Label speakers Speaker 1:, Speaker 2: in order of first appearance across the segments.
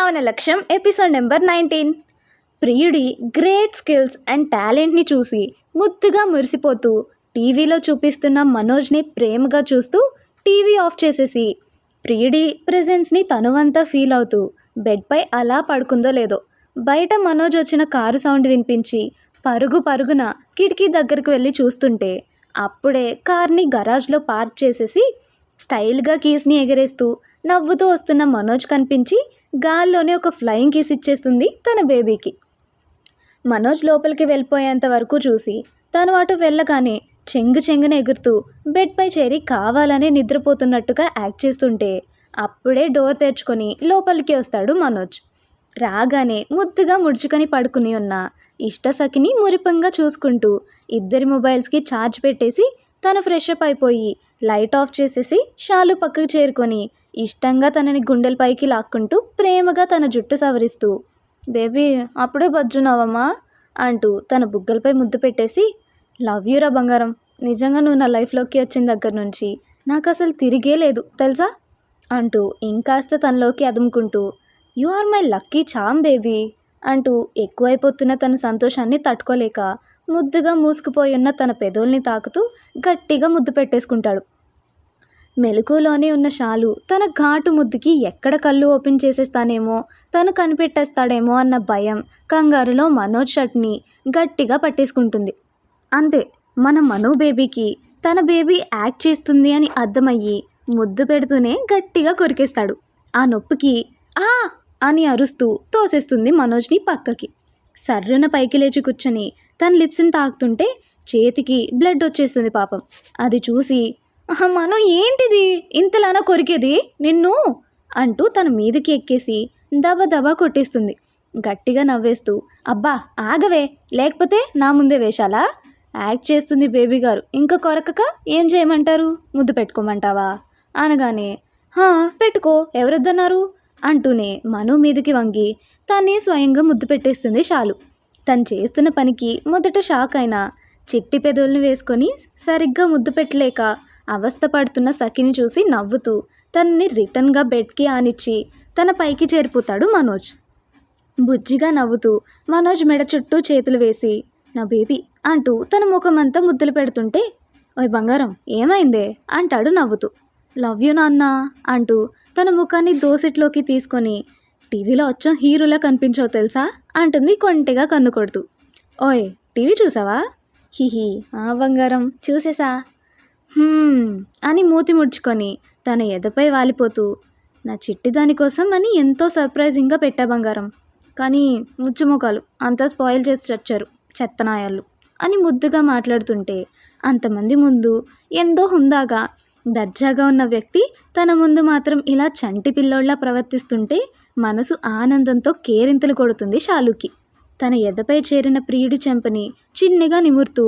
Speaker 1: భావన లక్ష్యం episode number 19. ప్రియుడి గ్రేట్ స్కిల్స్ అండ్ టాలెంట్ని చూసి ముద్దుగా మురిసిపోతూ టీవీలో చూపిస్తున్న మనోజ్ని ప్రేమగా చూస్తూ టీవీ ఆఫ్ చేసేసి ప్రియుడి ప్రెజెన్స్ని తనువంతా ఫీల్ అవుతూ బెడ్పై అలా పడుకుందో లేదో బయట మనోజ్ వచ్చిన కారు సౌండ్ వినిపించి పరుగున కిటికీ దగ్గరకు వెళ్ళి చూస్తుంటే అప్పుడే కార్ని గరాజ్లో పార్క్ చేసేసి స్టైల్గా కీస్ని ఎగరేస్తూ నవ్వుతూ వస్తున్న మనోజ్ కనిపించి గాల్లోనే ఒక ఫ్లయింగ్ కీస్ ఇచ్చేస్తుంది తన బేబీకి. మనోజ్ లోపలికి వెళ్ళిపోయేంత వరకు చూసి తను అటు వెళ్ళగానే చెంగున ఎగురుతూ బెడ్పై చేరి కావాలనే నిద్రపోతున్నట్టుగా యాక్ట్ చేస్తుంటే అప్పుడే డోర్ తెరుచుకొని లోపలికి వస్తాడు మనోజ్. రాగానే ముద్దుగా ముడుచుకొని పడుకుని ఉన్న ఇష్టసఖిని మురిపంగా చూసుకుంటూ ఇద్దరి మొబైల్స్కి ఛార్జ్ పెట్టేసి తను ఫ్రెష్ అప్ అయిపోయి లైట్ ఆఫ్ చేసేసి షాలు పక్కకు చేరుకొని ఇష్టంగా తనని గుండెలపైకి లాక్కుంటూ ప్రేమగా తన జుట్టు సవరిస్తూ బేబీ అప్పుడే బజ్జున్నావమ్మా అంటూ తన బుగ్గలపై ముద్దు పెట్టేసి లవ్ యూరా బంగారం, నిజంగా నువ్వు నా లైఫ్లోకి వచ్చిన దగ్గర నుంచి నాకు అసలు తిరిగే లేదు తెలుసా అంటూ ఇంకాస్త తనలోకి అదుముకుంటూ you are my lucky charm baby అంటూ ఎక్కువైపోతున్న తన సంతోషాన్ని తట్టుకోలేక ముద్దుగా మూసుకుపోయి ఉన్న తన పెదవుల్ని తాకుతూ గట్టిగా ముద్దు పెట్టేసుకుంటాడు. మెలకులోనే ఉన్న షాలు తన ఘాటు ముద్దుకి ఎక్కడ కళ్ళు ఓపెన్ చేసేస్తానేమో తను కనిపెట్టేస్తాడేమో అన్న భయం కంగారులో మనోజ్ షర్ట్ని గట్టిగా పట్టేసుకుంటుంది. అంతే, మన మను బేబీకి తన బేబీ యాక్ట్ చేస్తుంది అని అర్థమయ్యి ముద్దు పెడుతూనే గట్టిగా కొరికేస్తాడు. ఆ నొప్పికి ఆ అని అరుస్తూ తోసేస్తుంది మనోజ్ని పక్కకి. సర్రున పైకి లేచి కూర్చొని తన లిప్స్ని తాకుతుంటే చేతికి బ్లడ్ వచ్చేస్తుంది పాపం. అది చూసి మను ఏంటిది ఇంతలానా కొరికేది నిన్ను అంటూ తన మీదకి ఎక్కేసి దబా కొట్టేస్తుంది. గట్టిగా నవ్వేస్తూ అబ్బా ఆగవే, లేకపోతే నా ముందే వేషాలా యాక్ట్ చేస్తుంది బేబీ గారు, ఇంకా కొరకక ఏం చేయమంటారు, ముద్దు పెట్టుకోమంటావా అనగానే పెట్టుకో ఎవరొద్దన్నారు అంటూనే మను మీదకి వంగి తనే స్వయంగా ముద్దు పెట్టేస్తుంది షాలు. తను చేస్తున్న పనికి మొదట షాక్ అయినా చిట్టి పెదవుల్ని వేసుకొని సరిగ్గా ముద్దు పెట్టలేక అవస్థ పడుతున్న సఖిని చూసి నవ్వుతూ తనని రిటర్న్గా బెడ్కి ఆనిచ్చి తన పైకి చేరిపోతాడు మనోజ్. బుజ్జిగా నవ్వుతూ మనోజ్ మెడ చుట్టూ చేతులు వేసి నా బేబీ అంటూ తన ముఖమంతా ముద్దులు పెడుతుంటే ఓయ్ బంగారం ఏమైందే అంటాడు నవ్వుతూ. లవ్ యూ నాన్న అంటూ తన ముఖాన్ని దోసిట్లోకి తీసుకొని టీవీలో వచ్చాం హీరోలా కనిపించావు తెలుసా అంటుంది కొంటెగా కన్ను కొడుతూ. ఓయ్ టీవీ చూసావా, హిహి బంగారం చూసేసా అని మూతి ముడుచుకొని తన ఎదపై వాలిపోతూ నా చిట్టి దానికోసం అని ఎంతో సర్ప్రైజింగ్గా పెట్టా బంగారం, కానీ ముచ్చుముఖాలు అంతా స్పాయిల్ చేసి చచ్చారు చెత్తనాయాళ్ళు అని ముద్దుగా మాట్లాడుతుంటే అంతమంది ముందు ఎంతో హుందాగా దర్జాగా ఉన్న వ్యక్తి తన ముందు మాత్రం ఇలా చంటి పిల్లోళ్ళ ప్రవర్తిస్తుంటే మనసు ఆనందంతో కేరింతలు కొడుతుంది షాలుకి. తన ఎదపై చేరిన ప్రియుడి చెంపని చిన్నగా నిమురుతూ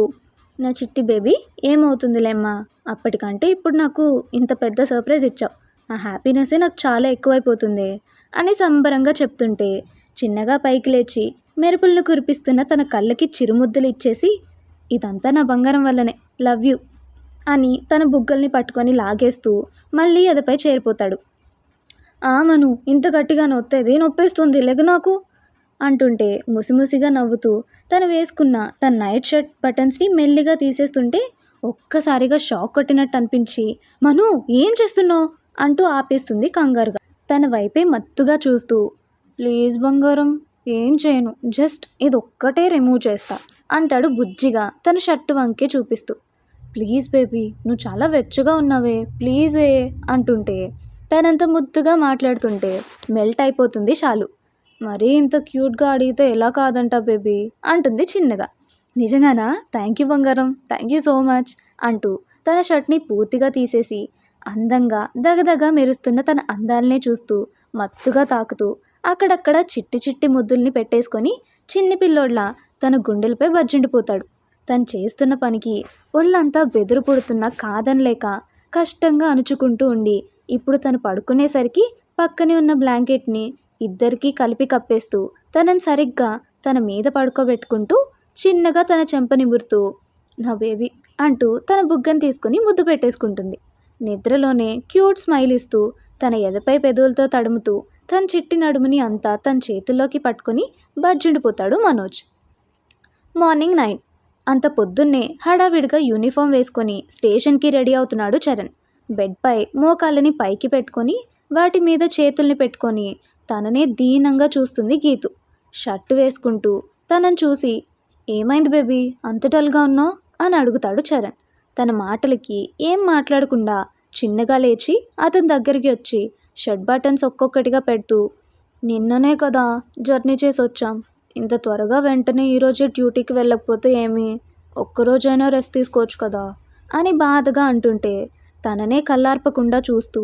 Speaker 1: నా చిట్టి బేబీ ఏమవుతుందిలేమ్మా, అప్పటికంటే ఇప్పుడు నాకు ఇంత పెద్ద సర్ప్రైజ్ ఇచ్చావు, ఆ హ్యాపీనెస్సే నాకు చాలా ఎక్కువైపోతుంది అని సంబరంగా చెప్తుంటే చిన్నగా పైకి లేచి మెరుపులను కురిపిస్తున్న తన కళ్ళకి చిరుముద్దులు ఇచ్చేసి ఇదంతా నా బంగారం వల్లనే, లవ్ యూ అని తన బుగ్గల్ని పట్టుకొని లాగేస్తూ మళ్ళీ ఎదపై చేరిపోతాడు. మను ఇంత గట్టిగా నొత్తేది నొప్పేస్తుంది లెగు నాకు అంటుంటే ముసిముసిగా నవ్వుతూ తను వేసుకున్న తన నైట్ షర్ట్ బటన్స్ని మెల్లిగా తీసేస్తుంటే ఒక్కసారిగా షాక్ కొట్టినట్టు అనిపించి మను ఏం చేస్తున్నావు అంటూ ఆపేస్తుంది కంగారుగా. తన వైపే మత్తుగా చూస్తూ ప్లీజ్ బంగారం ఏం చేయను, జస్ట్ ఇది ఒక్కటే రిమూవ్ చేస్తా అంటాడు బుజ్జిగా తన షర్టు వంకే చూపిస్తూ. ప్లీజ్ బేబీ నువ్వు చాలా వెచ్చగా ఉన్నావే ప్లీజే అంటుంటే తనంత ముద్దుగా మాట్లాడుతుంటే మెల్ట్ అయిపోతుంది షాలు. మరీ ఇంత క్యూట్గా అడిగితే ఎలా కాదంటా బేబీ అంటుంది చిన్నగా. నిజంగానా, థ్యాంక్ యూ బంగారం, థ్యాంక్ యూ సో మచ్ అంటూ తన షర్ట్ని పూర్తిగా తీసేసి అందంగా దగదగా మెరుస్తున్న తన అందాలనే చూస్తూ మత్తుగా తాకుతూ అక్కడక్కడ చిట్టి ముద్దుల్ని పెట్టేసుకొని చిన్ని పిల్లోడ్లా తన గుండెలపై బజ్జిండిపోతాడు. తను చేస్తున్న పనికి ఒళ్ళంతా బెదురు పుడుతున్నా కాదనలేక కష్టంగా అణుచుకుంటూ ఉండి ఇప్పుడు తను పడుకునేసరికి పక్కనే ఉన్న బ్లాంకెట్ని ఇద్దరికీ కలిపి కప్పేస్తూ తనని సరిగ్గా తన మీద పడుకోబెట్టుకుంటూ చిన్నగా తన చెంప నిమురుతూ నా బేబీ అంటూ తన బుగ్గని తీసుకుని ముద్దు పెట్టేసుకుంటుంది. నిద్రలోనే క్యూట్ స్మైల్ ఇస్తూ తన ఎదపై పెదవులతో తడుముతూ తన చిట్టి నడుముని అంతా తన చేతుల్లోకి పట్టుకొని బజ్జుండిపోతాడు మనోజ్. మార్నింగ్ 9. అంత పొద్దున్నే హడావిడిగా యూనిఫామ్ వేసుకొని స్టేషన్కి రెడీ అవుతున్నాడు చరణ్. బెడ్పై మోకాళ్ళని పైకి పెట్టుకొని వాటి మీద చేతుల్ని పెట్టుకొని తననే దీనంగా చూస్తుంది గీతు. షర్టు వేసుకుంటూ తనని చూసి, ఏమైంది బేబీ అంత డల్గా ఉన్నావు అని అడుగుతాడు చరణ్. తన మాటలకి ఏం మాట్లాడకుండా చిన్నగా లేచి అతని దగ్గరికి వచ్చి షర్ట్ బటన్స్ ఒక్కొక్కటిగా పెడుతూ, నిన్ననే కదా జర్నీ చేసి వచ్చాం, ఇంత త్వరగా వెంటనే ఈరోజే డ్యూటీకి వెళ్ళకపోతే ఏమి, ఒక్కరోజైనా రెస్ట్ తీసుకోవచ్చు కదా అని బాధగా అంటుంటే తననే కళ్ళార్పకుండా చూస్తూ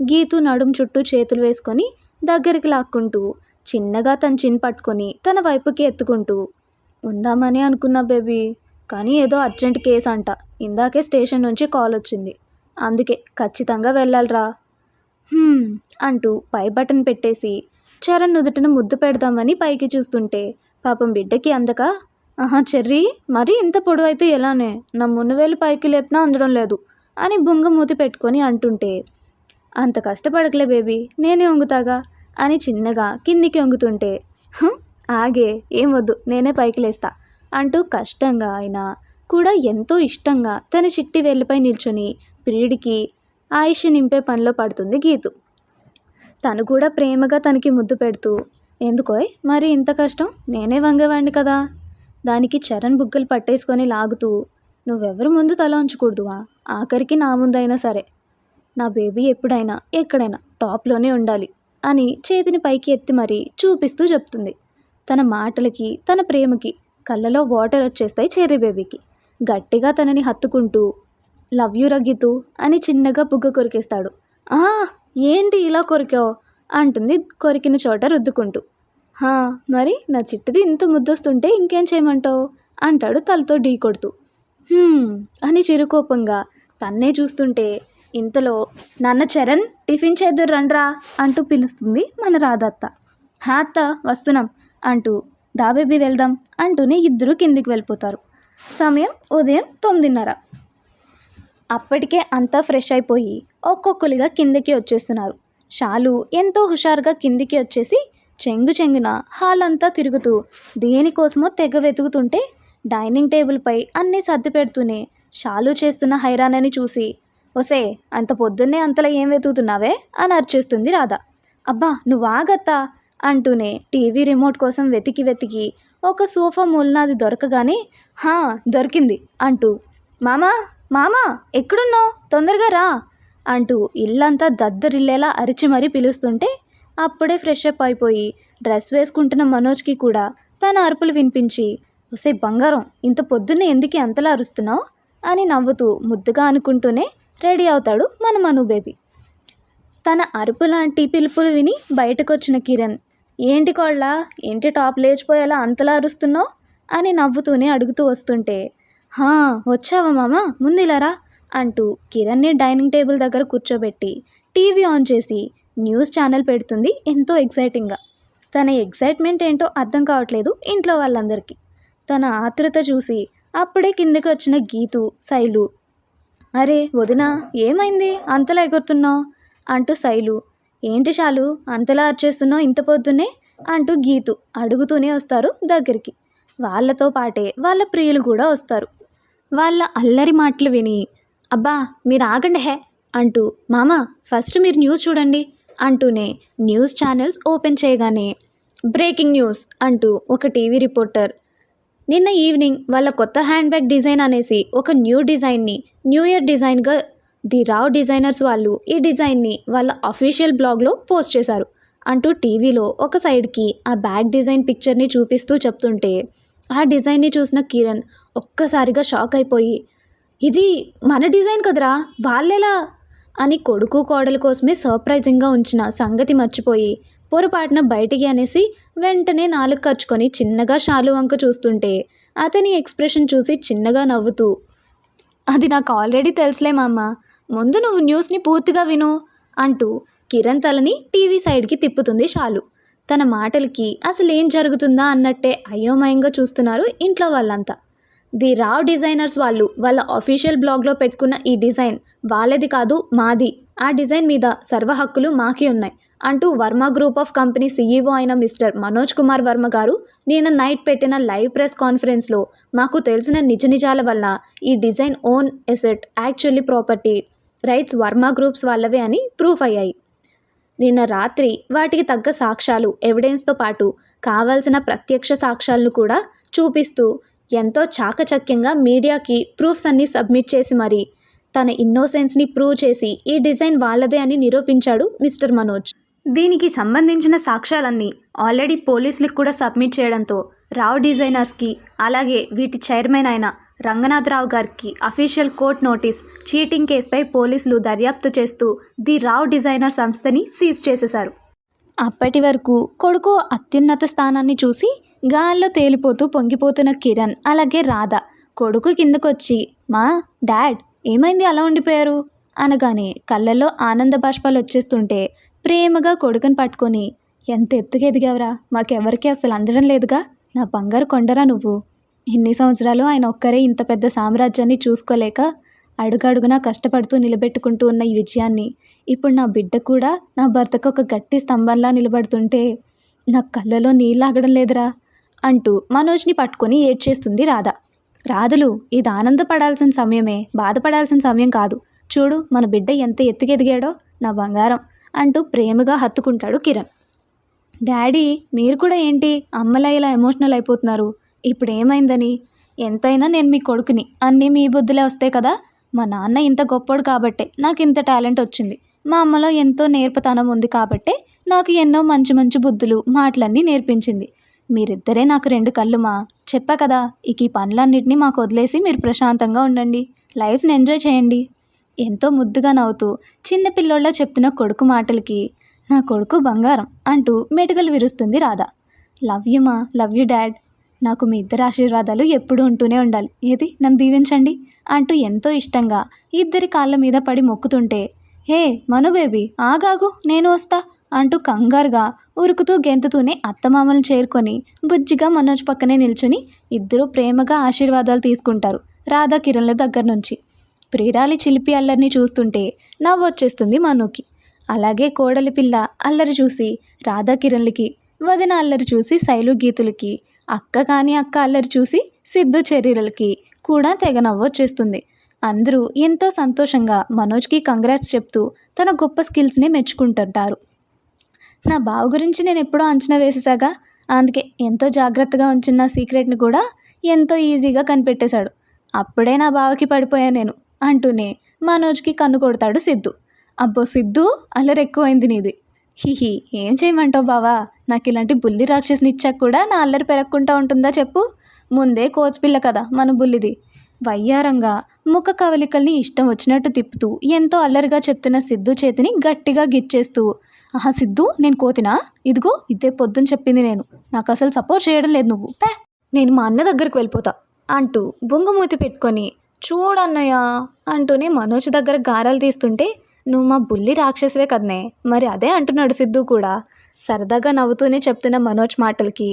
Speaker 1: గీతు నడుం చుట్టూ చేతులు వేసుకొని దగ్గరికి లాక్కుంటూ చిన్నగా తన చిన్ పట్టుకొని తన వైపుకి ఎత్తుకుంటూ, ఉందామని అనుకున్నా బేబీ, కానీ ఏదో అర్జెంట్ కేసు అంట, ఇందాకే స్టేషన్ నుంచి కాల్ వచ్చింది, అందుకే ఖచ్చితంగా వెళ్ళాలిరా అంటూ పై బటన్ పెట్టేసి చరణ్ నుదుటను ముద్దు పెడదామని పైకి చూస్తుంటే పాపం బిడ్డకి అందక, ఆహా చెర్రీ, మరీ ఇంత పొడవు అయితే ఎలానే, నా మునువేలు పైకి లేపినా అందడం లేదు అని బుంగ మూతి పెట్టుకొని అంటుంటే, అంత కష్టపడకలే బేబీ, నేనే వంగుతాగా అని చిన్నగా కిందికి వంగుతుంటే, ఆగే ఏం వద్దు నేనే పైకి లేస్తా అంటూ కష్టంగా అయినా కూడా ఎంతో ఇష్టంగా తన చిట్టి వేళ్ళపై నిల్చొని ప్రియుడికి ఆయుష్ నింపే పనిలో పడుతుంది గీతు. తను కూడా ప్రేమగా తనకి ముద్దు పెడుతూ, ఎందుకోయ్ మరి ఇంత కష్టం, నేనే వంగేవాడిని కదా. దానికి చరణ్ బుగ్గలు పట్టేసుకొని లాగుతూ, నువ్వెవరి ముందు తల ఉంచకూడదువా, ఆఖరికి నా ముందైనా సరే, నా బేబీ ఎప్పుడైనా ఎక్కడైనా టాప్లోనే ఉండాలి అని చేతిని పైకి ఎత్తి మరీ చూపిస్తూ చెప్తుంది. తన మాటలకి తన ప్రేమకి కళ్ళలో వాటర్ వచ్చేస్తాయి చెర్రీ బేబీకి. గట్టిగా తనని హత్తుకుంటూ, లవ్ యూ రగితూ అని చిన్నగా బుగ్గ కొరికేస్తాడు. ఏంటి ఇలా కొరికావు అంటుంది కొరికిన చోట రుద్దుకుంటూ. మరి నా చిట్టిది ఇంత ముద్దొస్తుంటే ఇంకేం చేయమంటావు అంటాడు తలతో ఢీ కొడుతూ. అని చిరుకోపంగా తన్నే చూస్తుంటే ఇంతలో, నాన్న చరణ్ టిఫిన్ చేద్దురు రండ్రా అంటూ పిలుస్తుంది మన రాధత్త. అత్త వస్తున్నాం అంటూ, దా బేబీ వెళ్దాం అంటూనే ఇద్దరు కిందికి వెళ్ళిపోతారు. సమయం ఉదయం 9:30. అప్పటికే అంతా ఫ్రెష్ అయిపోయి ఒక్కొక్కరిగా కిందకి వచ్చేస్తున్నారు. షాలు ఎంతో హుషారుగా కిందికి వచ్చేసి చెంగున హాల్ అంతా తిరుగుతూ దేనికోసమో తెగ వెతుకుతుంటే డైనింగ్ టేబుల్పై అన్నీ సర్ది పెడుతూనే షాలు చేస్తున్న హైరాణని చూసి, ఒసే అంత పొద్దున్నే అంతలా ఏం వెతుకుతున్నావే అని అరిచేస్తుంది రాధ. అబ్బా నువ్వు ఆగత్తా అంటూనే టీవీ రిమోట్ కోసం వెతికి ఒక సోఫా మూలనాది దొరకగానే, దొరికింది అంటూ, మామా ఎక్కడున్నావు, తొందరగా రా అంటూ ఇల్లంతా దద్దరిల్లేలా అరిచి మరీ పిలుస్తుంటే అప్పుడే ఫ్రెష్ అప్ అయిపోయి డ్రెస్ వేసుకుంటున్న మనోజ్కి కూడా తన అరుపులు వినిపించి, ఒసే బంగారం ఇంత పొద్దున్నే ఎందుకు అంతలా అరుస్తున్నావు అని నవ్వుతూ ముద్దుగా అనుకుంటూనే రెడీ అవుతాడు మన మను బేబీ. తన అరుపు లాంటి పిలుపులు విని బయటకొచ్చిన కిరణ్, ఏంటి కోళ్ళ, ఏంటి టాప్ లేచిపోయేలా అంతలా అరుస్తున్నావు అని నవ్వుతూనే అడుగుతూ వస్తుంటే, వచ్చావా మామ ముందిలారా అంటూ కిరణ్ని డైనింగ్ టేబుల్ దగ్గర కూర్చోబెట్టి టీవీ ఆన్ చేసి న్యూస్ ఛానల్ పెడుతుంది ఎంతో ఎక్సైటింగ్గా. తన ఎక్సైట్మెంట్ ఏంటో అర్థం కావట్లేదు ఇంట్లో వాళ్ళందరికీ. తన ఆతృత చూసి అప్పుడే కిందకి వచ్చిన గీతు, శైలు, అరే వదినా ఏమైంది అంతలా ఎగురుతున్నావు అంటూ శైలు, ఏంటి షాలు అంతలా అరిచేస్తున్నావు ఇంత పొద్దున్నే అంటూ గీతు అడుగుతూనే వస్తారు దగ్గరికి. వాళ్ళతో పాటే వాళ్ళ ప్రియులు కూడా వస్తారు. వాళ్ళ అల్లరి మాటలు విని, అబ్బా మీరు ఆగండి హే అంటూ, మామ ఫస్ట్ మీరు న్యూస్ చూడండి అంటూనే న్యూస్ ఛానల్స్ ఓపెన్ చేయగానే బ్రేకింగ్ న్యూస్ అంటూ ఒక టీవీ రిపోర్టర్, నిన్న ఈవినింగ్ వాళ్ళ కొత్త హ్యాండ్ బ్యాగ్ డిజైన్ అనేసి ఒక న్యూ డిజైన్ని న్యూ ఇయర్ డిజైన్గా ది రావ్ డిజైనర్స్ వాళ్ళు ఈ డిజైన్ని వాళ్ళ అఫీషియల్ బ్లాగ్లో పోస్ట్ చేశారు అంటూ టీవీలో ఒక సైడ్కి ఆ బ్యాగ్ డిజైన్ పిక్చర్ని చూపిస్తూ చెప్తుంటే ఆ డిజైన్ని చూసిన కిరణ్ ఒక్కసారిగా షాక్ అయిపోయి, ఇది మన డిజైన్ కదరా వాళ్ళెలా అని కొడుకు కోడల కోసమే సర్ప్రైజింగ్గా ఉంచిన సంగతి మర్చిపోయి పొరపాటున బయటికి అనేసి వెంటనే నాలుగు ఖర్చుకొని చిన్నగా షాలు వంక చూస్తుంటే అతని ఎక్స్ప్రెషన్ చూసి చిన్నగా నవ్వుతూ, అది నాకు ఆల్రెడీ తెలుసులే మామ, ముందు నువ్వు న్యూస్ని పూర్తిగా విను అంటూ కిరణ్ తలని టీవీ సైడ్కి తిప్పుతుంది షాలు. తన మాటలకి అసలు ఏం జరుగుతుందా అన్నట్టే అయోమయంగా చూస్తున్నారు ఇంట్లో వాళ్ళంతా. ది రావ్ డిజైనర్స్ వాళ్ళు వాళ్ళ అఫీషియల్ బ్లాగ్లో పెట్టుకున్న ఈ డిజైన్ వాళ్ళది కాదు మాది ఆ డిజైన్ మీద సర్వ హక్కులు మాకే ఉన్నాయి అంటూ Varma group of company CEO అయిన మిస్టర్ మనోజ్ కుమార్ వర్మ గారు నిన్న నైట్ పెట్టిన లైవ్ ప్రెస్ కాన్ఫరెన్స్లో మాకు తెలిసిన నిజ నిజాల వల్ల ఈ design own asset actually property rights Varma groups వాళ్ళవే అని ప్రూఫ్ అయ్యాయి. నిన్న రాత్రి వాటికి తగ్గ సాక్ష్యాలు ఎవిడెన్స్తో పాటు కావాల్సిన ప్రత్యక్ష సాక్ష్యాలను కూడా చూపిస్తూ ఎంతో చాకచక్యంగా మీడియాకి ప్రూఫ్స్ అన్నీ సబ్మిట్ చేసి మరి తన ఇన్నోసెన్స్ని ప్రూవ్ చేసి ఈ డిజైన్ వాళ్ళదే అని నిరూపించాడు మిస్టర్ మనోజ్. దీనికి సంబంధించిన సాక్ష్యాలన్నీ ఆల్రెడీ పోలీసులకు కూడా సబ్మిట్ చేయడంతో రావ్ డిజైనర్స్కి అలాగే వీటి చైర్మన్ అయిన రంగనాథరావు గారికి అఫీషియల్ కోర్ట్ నోటీస్ చీటింగ్ కేసుపై పోలీసులు దర్యాప్తు చేస్తూ ది రావ్ డిజైనర్ సంస్థని సీజ్ చేసేశారు. అప్పటి వరకు కొడుకు అత్యున్నత స్థానాన్ని చూసి గాల్లో తేలిపోతూ పొంగిపోతున్న కిరణ్ అలాగే రాధ కొడుకు కిందకొచ్చి మా డాడ్ ఏమైంది అలా ఉండిపోయారు అనగానే కళ్ళల్లో ఆనంద బాష్పాలు వచ్చేస్తుంటే ప్రేమగా కొడుకుని పట్టుకొని ఎంత ఎత్తుగా ఎదిగావురా, మాకెవరికి అసలు అందడం లేదుగా, నా బంగారు కొండరా నువ్వు. ఇన్ని సంవత్సరాలు ఆయన ఒక్కరే ఇంత పెద్ద సామ్రాజ్యాన్ని చూసుకోలేక అడుగడుగునా కష్టపడుతూ నిలబెట్టుకుంటూ ఉన్న ఈ విజయాన్ని ఇప్పుడు నా బిడ్డ కూడా నా భర్తకు ఒక గట్టి స్తంభంలా నిలబడుతుంటే నా కళ్ళలో నీళ్ళాగడం లేదురా అంటూ మనోజ్ని పట్టుకొని ఏడ్చేస్తుంది రాధ. రాధలు ఇది ఆనందపడాల్సిన సమయమే, బాధపడాల్సిన సమయం కాదు. చూడు మన బిడ్డ ఎంత ఎత్తుకెదిగాడో నా బంగారం అంటూ ప్రేమగా హత్తుకుంటాడు కిరణ్. డాడీ మీరు కూడా ఏంటి అమ్మలా ఇలా ఎమోషనల్ అయిపోతున్నారు, ఇప్పుడు ఏమైందని? ఎంతైనా నేను మీ కొడుకుని, అన్నీ మీ బుద్ధులే వస్తాయి కదా. మా నాన్న ఇంత గొప్పోడు కాబట్టే నాకు ఇంత టాలెంట్ వచ్చింది, మా అమ్మలో ఎంతో నేర్పతనం ఉంది కాబట్టే నాకు ఎన్నో మంచి మంచి బుద్ధులు మాటలన్నీ నేర్పించింది. మీరిద్దరే నాకు రెండు కళ్ళుమా, చెప్పా కదా. ఇక ఈ పనులన్నింటినీ మాకు వదిలేసి మీరు ప్రశాంతంగా ఉండండి, లైఫ్ని ఎంజాయ్ చేయండి. ఎంతో ముద్దుగా నవ్వుతూ చిన్నపిల్లోళ్ళ చెప్తున్న కొడుకు మాటలకి నా కొడుకు బంగారం అంటూ మెటుకలు విరుస్తుంది రాధ. లవ్ యూ మా, లవ్ యూ డాడ్, నాకు మీ ఇద్దరి ఆశీర్వాదాలు ఎప్పుడూ ఉంటూనే ఉండాలి, ఏది నన్ను దీవించండి అంటూ ఎంతో ఇష్టంగా ఇద్దరి కాళ్ళ మీద పడి మొక్కుతుంటే హే మను బేబీ ఆగాగు నేను వస్తా అంటూ కంగారుగా ఉరుకుతూ గెంతుతూనే అత్తమామలు చేరుకొని బుజ్జిగా మనోజ్ పక్కనే నిల్చుని ఇద్దరూ ప్రేమగా ఆశీర్వాదాలు తీసుకుంటారు రాధా కిరణ్ల దగ్గర నుంచి. ప్రియురాలి చిలిపి అల్లరిని చూస్తుంటే నవ్వొచ్చేస్తుంది మనుకి. అలాగే కోడలి పిల్ల అల్లరి చూసి రాధా కిరణ్లకి, వదిన అల్లరి చూసి శైలు గీతులకి, అక్క కాని అక్క అల్లరి చూసి సిద్ధు చెర్రీలకి కూడా తెగ నవ్వొచ్చేస్తుంది. అందరూ ఎంతో సంతోషంగా మనోజ్కి కంగ్రాట్స్ చెప్తూ తన గొప్ప స్కిల్స్ని మెచ్చుకుంటుంటారు. నా బావ గురించి నేను ఎప్పుడో అంచనా వేసేసాగా, అందుకే ఎంతో జాగ్రత్తగా ఉంచిన నా సీక్రెట్ని కూడా ఎంతో ఈజీగా కనిపెట్టేశాడు. అప్పుడే నా బావకి పడిపోయా నేను అంటూనే మనోజ్కి కన్ను కొడతాడు సిద్ధు. అబ్బో సిద్ధు అల్లరి ఎక్కువైంది నీది, హిహి ఏం చేయమంటావు బావా, నాకు ఇలాంటి బుల్లి రాక్షసుని ఇచ్చాక కూడా నా అల్లరి పెరగకుండా ఉంటుందా చెప్పు. ముందే కోచిపిల్ల కదా మన బుల్లిది. వయ్యారంగా ముఖ కవలికల్ని ఇష్టం వచ్చినట్టు తిప్పుతూ ఎంతో అల్లరిగా చెప్తున్న సిద్ధు చేతిని గట్టిగా గిచ్చేస్తూ ఆహా సిద్ధు నేను కోతినా, ఇదిగో ఇదే పొద్దున చెప్పింది నేను, నాకు అసలు సపోర్ట్ చేయడం లేదు నువ్వు, పే నేను మా అన్న దగ్గరికి వెళ్ళిపోతా అంటూ బొంగుమూతి పెట్టుకొని చూడన్నయ్య అంటూనే మనోజ్ దగ్గర గారాలు తీస్తుంటే నువ్వు మా బుల్లి రాక్షసువే కదనే, మరి అదే అంటున్నాడు సిద్ధు కూడా. సరదాగా నవ్వుతూనే చెప్తున్న మనోజ్ మాటలకి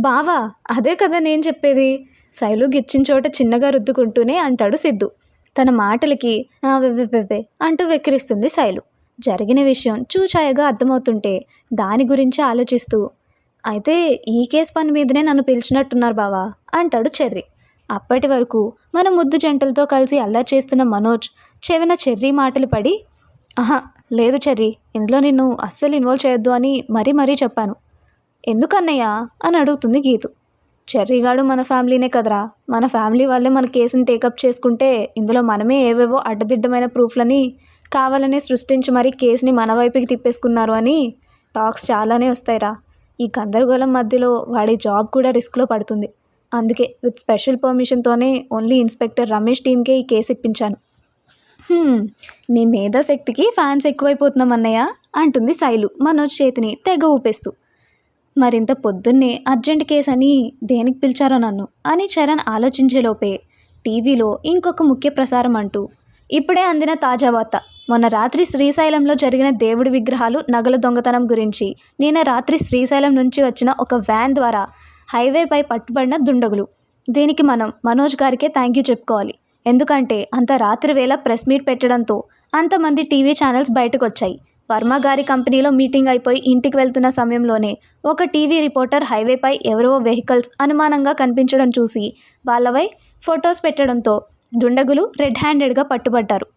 Speaker 1: బావా అదే కదా నేను చెప్పేది, శైలు గిచ్చిన చోట చిన్నగా రుద్దుకుంటూనే అంటాడు సిద్ధు. తన మాటలకి వెవ్వెవ్వెవ్వే అంటూ వెక్కిరిస్తుంది శైలు. జరిగిన విషయం చూచాయగా అర్థమవుతుంటే దాని గురించి ఆలోచిస్తూ అయితే ఈ కేసు పని మీదనే నన్ను పిలిచినట్టున్నారు బావా అంటాడు చెర్రీ. అప్పటి వరకు మన ముద్దు జంటలతో కలిసి అల్లరి చేస్తున్న మనోజ్ చెవిన చెర్రీ మాటలు పడి ఆహా లేదు చెర్రీ, ఇందులో నిన్ను అస్సలు ఇన్వాల్వ్ చేయొద్దు అని మరీ చెప్పాను. ఎందుకన్నయ్యా అని అడుగుతుంది గీతు. చెర్రీగాడు మన ఫ్యామిలీనే కదరా, మన ఫ్యామిలీ వాళ్ళే మన కేసుని టేకప్ చేసుకుంటే ఇందులో మనమే ఏవేవో అడ్డదిడ్డమైన ప్రూఫ్లని కావాలని సృష్టించి మరీ కేసుని మన వైపుకి తిప్పేసుకున్నారు అని టాక్స్ చాలానే వస్తాయిరా. ఈ గందరగోళం మధ్యలో వాడి జాబ్ కూడా రిస్క్లో పడుతుంది. అందుకే విత్ స్పెషల్ పర్మిషన్తోనే ఓన్లీ ఇన్స్పెక్టర్ రమేష్ టీంకే ఈ కేసు ఇప్పించాను. నీ మేధాశక్తికి ఫ్యాన్స్ ఎక్కువైపోతున్నాం అన్నయ్య అంటుంది శైలు మనోజ్ చేతిని తెగ ఊపేస్తూ. మరింత పొద్దున్నే అర్జెంట్ కేసు అని దేనికి పిలిచారో నన్ను అని చరణ్ ఆలోచించేలోపే టీవీలో ఇంకొక ముఖ్య ప్రసారం అంటూ ఇప్పుడే అందిన తాజా వార్త. మొన్న రాత్రి శ్రీశైలంలో జరిగిన దేవుడి విగ్రహాలు నగల దొంగతనం గురించి నిన్న రాత్రి శ్రీశైలం నుంచి వచ్చిన ఒక వ్యాన్ ద్వారా హైవేపై పట్టుబడిన దుండగులు. దీనికి మనం మనోజ్ గారికే థ్యాంక్ యూ చెప్పుకోవాలి. ఎందుకంటే అంత రాత్రి వేళ ప్రెస్ మీట్ పెట్టడంతో అంతమంది టీవీ ఛానల్స్ బయటకు వచ్చాయి. వర్మ గారి కంపెనీలో మీటింగ్ అయిపోయి ఇంటికి వెళ్తున్న సమయంలోనే ఒక టీవీ రిపోర్టర్ హైవేపై ఎవరో వెహికల్స్ అనుమానంగా కనిపించడం చూసి వాళ్ళపై ఫొటోస్ పెట్టడంతో దుండగులు రెడ్ హ్యాండెడ్గా పట్టుబడ్డారు.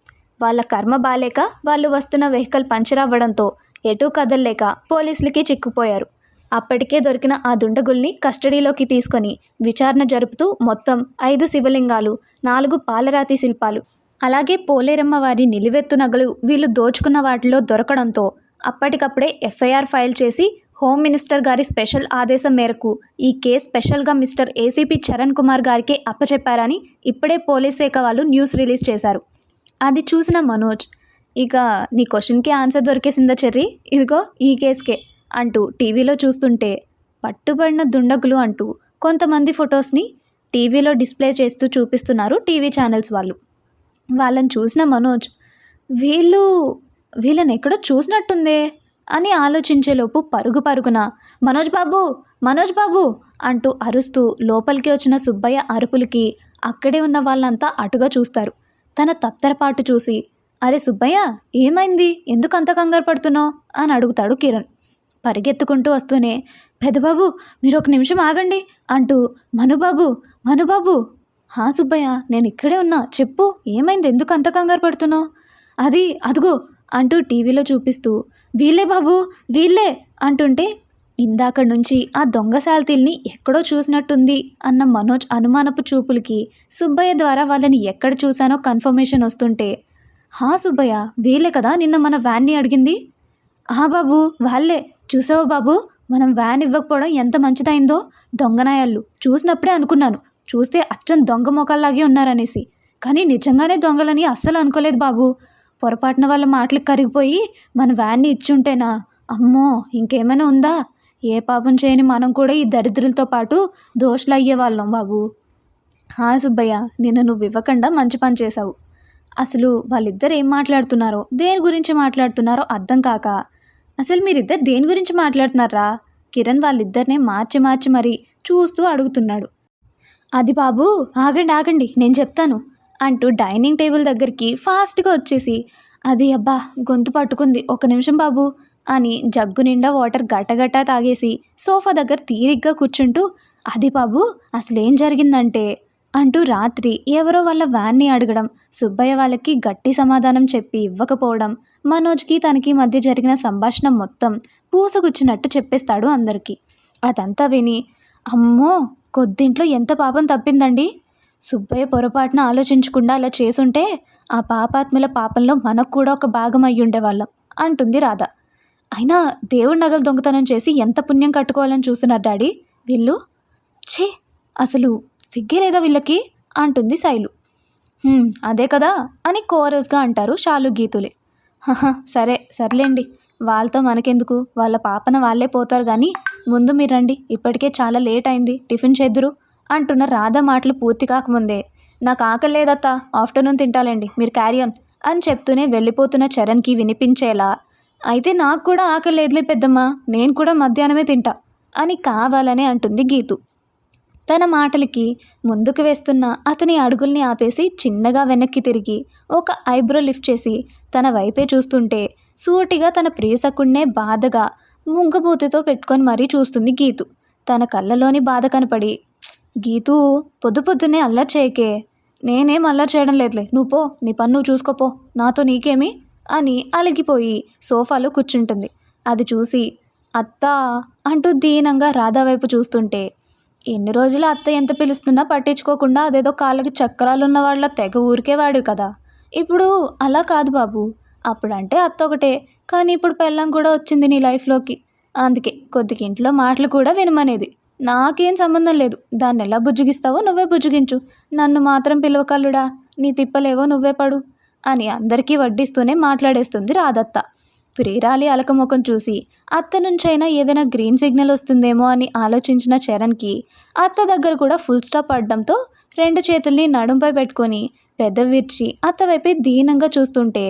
Speaker 1: వాళ్ళ కర్మ బాలేక వాళ్ళు వస్తున్న వెహికల్ పంచర్ అవ్వడంతో ఎటూ కదల్లేక పోలీసులకి చిక్కుపోయారు. అప్పటికే దొరికిన ఆ దుండగుల్ని కస్టడీలోకి తీసుకొని విచారణ జరుపుతూ మొత్తం 5 శివలింగాలు, 4 పాలరాతి శిల్పాలు, అలాగే పోలేరమ్మ వారి నిలువెత్తు నగలు వీళ్ళు దోచుకున్న వాటిలో దొరకడంతో అప్పటికప్పుడే ఎఫ్ఐఆర్ ఫైల్ చేసి హోమ్ మినిస్టర్ గారి స్పెషల్ ఆదేశం మేరకు ఈ కేసు స్పెషల్గా మిస్టర్ ఏసీపీ చరణ్ కుమార్ గారికి అప్పచెప్పారని ఇప్పుడే పోలీస్ శాఖ వాళ్ళు న్యూస్ రిలీజ్ చేశారు. అది చూసిన మనోజ్, ఇక నీ క్వశ్చన్కి ఆన్సర్ దొరికేసిందా చెర్రీ, ఇదిగో ఈ కేసుకే అంటూ టీవీలో చూస్తుంటే పట్టుబడిన దుండగులు అంటూ కొంతమంది ఫొటోస్ని టీవీలో డిస్ప్లే చేస్తూ చూపిస్తున్నారు టీవీ ఛానల్స్ వాళ్ళు. వాళ్ళని చూసిన మనోజ్ వీళ్ళని ఎక్కడో చూసినట్టుందే అని ఆలోచించేలోపు పరుగున మనోజ్ బాబు అంటూ అరుస్తూ లోపలికి వచ్చిన సుబ్బయ్య అరుపులకి అక్కడే ఉన్న వాళ్ళంతా అటుగా చూస్తారు. తన తత్తరపాటు చూసి, అరే సుబ్బయ్య ఏమైంది, ఎందుకు అంత కంగారు పడుతున్నావు అని అడుగుతాడు కిరణ్. పరిగెత్తుకుంటూ వస్తూనే, పెదబాబు మీరు ఒక నిమిషం ఆగండి అంటూ, మనుబాబు హా సుబ్బయ్య నేను ఇక్కడే ఉన్నా, చెప్పు ఏమైంది, ఎందుకు అంత కంగారు పడుతున్నావు? అదిగో అంటూ టీవీలో చూపిస్తూ, వీళ్ళే బాబు వీళ్ళే అంటుంటే ఇందాక నుంచి ఆ దొంగ శాల్తీల్ని ఎక్కడో చూసినట్టుంది అన్న మనోజ్ అనుమానపు చూపులకి సుబ్బయ్య ద్వారా వాళ్ళని ఎక్కడ చూశానో కన్ఫర్మేషన్ వస్తుంటే, హా సుబ్బయ్య వీళ్ళే కదా నిన్న మన వ్యాన్ని అడిగింది? బాబు వాళ్ళే, చూసావా బాబు మనం వ్యాన్ ఇవ్వకపోవడం ఎంత మంచిదైందో, దొంగనాయాళ్ళు చూసినప్పుడే అనుకున్నాను, చూస్తే అచ్చం దొంగ మొక్కల్లాగే ఉన్నారనేసి, కానీ నిజంగానే దొంగలని అస్సలు అనుకోలేదు బాబు. పొరపాటున వాళ్ళ మాటలకు కరిగిపోయి మన వ్యాన్ని ఇచ్చుంటేనా, అమ్మో ఇంకేమైనా ఉందా, ఏ పాపం చేయని మనం కూడా ఈ దరిద్రులతో పాటు దోషులు అయ్యేవాళ్ళం బాబు. సుబ్బయ్య నిన్న నువ్వు ఇవ్వకుండా మంచి పని చేశావు. అసలు వాళ్ళిద్దరు ఏం మాట్లాడుతున్నారో, దేని గురించి మాట్లాడుతున్నారో అర్థం కాక, అసలు మీరిద్దరు దేని గురించి మాట్లాడుతున్నారా? కిరణ్ వాళ్ళిద్దరినే మార్చి మరీ చూస్తూ అడుగుతున్నాడు. అది బాబు ఆగండి నేను చెప్తాను అంటూ డైనింగ్ టేబుల్ దగ్గరికి ఫాస్ట్గా వచ్చేసి, అది అబ్బా గొంతు పట్టుకుంది, ఒక నిమిషం బాబు అని జగ్గు నిండా వాటర్ గటగట్టా తాగేసి సోఫా దగ్గర తీరిగ్గా కూర్చుంటూ, అది బాబు అసలేం జరిగిందంటే అంటూ రాత్రి ఎవరో వాళ్ళ వ్యాన్ని అడగడం, సుబ్బయ్య వాళ్ళకి గట్టి సమాధానం చెప్పి ఇవ్వకపోవడం, మనోజ్కి తనకి మధ్య జరిగిన సంభాషణ మొత్తం పూసగుచ్చినట్టు చెప్పేస్తాడు అందరికీ. అదంతా విని, అమ్మో కొద్దింట్లో ఎంత పాపం తప్పిందండి, సుబ్బయ్య పొరపాటున ఆలోచించకుండా అలా చేసుంటే ఆ పాపాత్ముల పాపంలో మనకు కూడా ఒక భాగం అయ్యుండేవాళ్ళం అంటుంది రాధ. అయినా దేవుడి నగలు దొంగతనం చేసి ఎంత పుణ్యం కట్టుకోవాలని చూస్తున్నారు డాడీ వీళ్ళు, ఛే అసలు సిగ్గే లేదా వీళ్ళకి అంటుంది శైలు. అదే కదా అని కోరస్గా అంటారు షాలు గీతులే. సర్లేండి వాళ్ళతో మనకెందుకు, వాళ్ళ పాపన వాళ్ళే పోతారు కానీ ముందు మీరు రండి, ఇప్పటికే చాలా లేట్ అయింది, టిఫిన్ చేద్దురు అంటున్న రాధ మాటలు పూర్తి కాకముందే, నాకు ఆకలి లేదత్తా, ఆఫ్టర్నూన్ తింటాలేండి, మీరు క్యారీ ఆన్ అని చెప్తూనే వెళ్ళిపోతున్న చరణ్కి వినిపించేలా, అయితే నాకు కూడా ఆకలి లేదులే పెద్దమ్మ, నేను కూడా మధ్యాహ్నమే తింటా అని కావాలనే అంటుంది గీతు. తన మాటలకి ముందుకు వేస్తున్న అతని అడుగుల్ని ఆపేసి చిన్నగా వెనక్కి తిరిగి ఒక ఐబ్రో లిఫ్ట్ చేసి తన వైపే చూస్తుంటే సూటిగా తన ప్రియసకుడినే బాధగా ముంగబూతితో పెట్టుకొని మరీ చూస్తుంది గీతు. తన కళ్ళలోని బాధ కనపడి, గీతూ పొద్దున్నే అల్లరి చేయకే, నేనేం అల్లరి చేయడం లేదులే, నువ్వు పో, నీ పని నువ్వు చూసుకోపో, నాతో నీకేమి అని అలిగిపోయి సోఫాలో కూర్చుంటుంది. అది చూసి అత్త అంటూ దీనంగా రాధా వైపు చూస్తుంటే, ఎన్ని రోజులు అత్త ఎంత పిలుస్తున్నా పట్టించుకోకుండా అదేదో కాళ్ళకి చక్రాలున్న వాళ్ళ తెగ ఊరికేవాడు కదా, ఇప్పుడు అలా కాదు బాబు, అప్పుడంటే అత్త ఒకటే, కానీ ఇప్పుడు పెళ్ళం కూడా వచ్చింది నీ లైఫ్లోకి, అందుకే కొద్దిగా ఇంట్లో మాటలు కూడా వినమనేది, నాకేం సంబంధం లేదు, దాన్ని ఎలా బుజ్జగిస్తావో నువ్వే బుజ్జగించు, నన్ను మాత్రం పిలవకల్లుడా, నీ తిప్పలేవో నువ్వే పడు అని అందరికీ వడ్డిస్తూనే మాట్లాడేస్తుంది రాధత్త. ప్రియురాలి అలకముఖం చూసి అత్త నుంచైనా ఏదైనా గ్రీన్ సిగ్నల్ వస్తుందేమో అని ఆలోచించిన చరణ్కి అత్త దగ్గర కూడా ఫుల్ స్టాప్ పడడంతో 2 చేతుల్ని నడుంపై పెట్టుకొని పెదవి విర్చి అత్త వైపే దీనంగా చూస్తుంటే,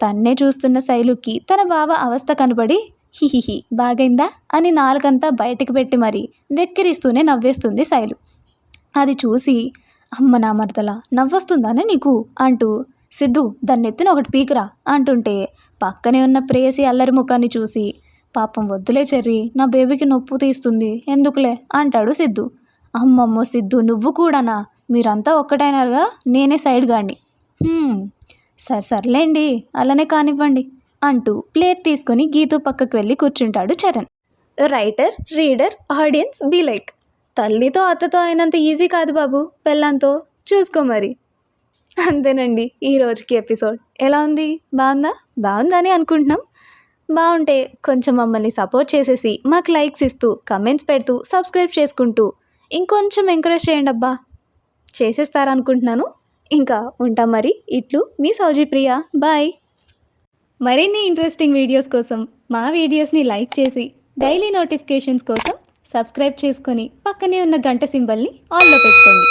Speaker 1: తన్నే చూస్తున్న శైలుకి తన బావ అవస్థ కనబడి, హిహిహి బాగైందా అని నాలుకంతా బయటికి పెట్టి మరీ వెక్కిరిస్తూనే నవ్వేస్తుంది శైలు. అది చూసి, అమ్మ నా మరదల నవ్వొస్తుందానే నీకు అంటూ సిద్ధు దాన్ని ఎత్తిన ఒకటి పీకురా అంటుంటే పక్కనే ఉన్న ప్రేయసి అల్లరి ముఖాన్ని చూసి పాపం వద్దులే చెర్రి నా బేబీకి నొప్పు తీస్తుంది ఎందుకులే అంటాడు సిద్ధు. అమ్మమ్మో సిద్ధు నువ్వు కూడానా, మీరంతా ఒక్కటైనారుగా, నేనే సైడ్ గాడిని. సర్లేండి అలానే కానివ్వండి అంటూ ప్లేట్ తీసుకొని గీతు పక్కకు వెళ్ళి కూర్చుంటాడు Charan. Writer, reader, audience be like. తల్లితో అత్తతో అయినంత ఈజీ కాదు బాబు పెళ్ళంతో, చూసుకో మరి. అంతేనండి ఈ రోజుకి ఎపిసోడ్. ఎలా ఉంది? బాగుందని అనుకుంటున్నాం. బాగుంటే కొంచెం మమ్మల్ని సపోర్ట్ చేసేసి మాకు లైక్స్ ఇస్తూ కమెంట్స్ పెడుతూ సబ్స్క్రైబ్ చేసుకుంటూ ఇంకొంచెం ఎంకరేజ్ చేయండి అబ్బా. చేసేస్తారనుకుంటున్నాను. ఇంకా ఉంటాం మరి. ఇట్లు మీ సౌజీ ప్రియ. బాయ్. మరిన్ని ఇంట్రెస్టింగ్ వీడియోస్ కోసం మా వీడియోస్ని లైక్ చేసి డైలీ నోటిఫికేషన్స్ కోసం సబ్స్క్రైబ్ చేసుకొని పక్కనే ఉన్న గంట సింబల్ని ఆన్లో పెట్టుకోండి.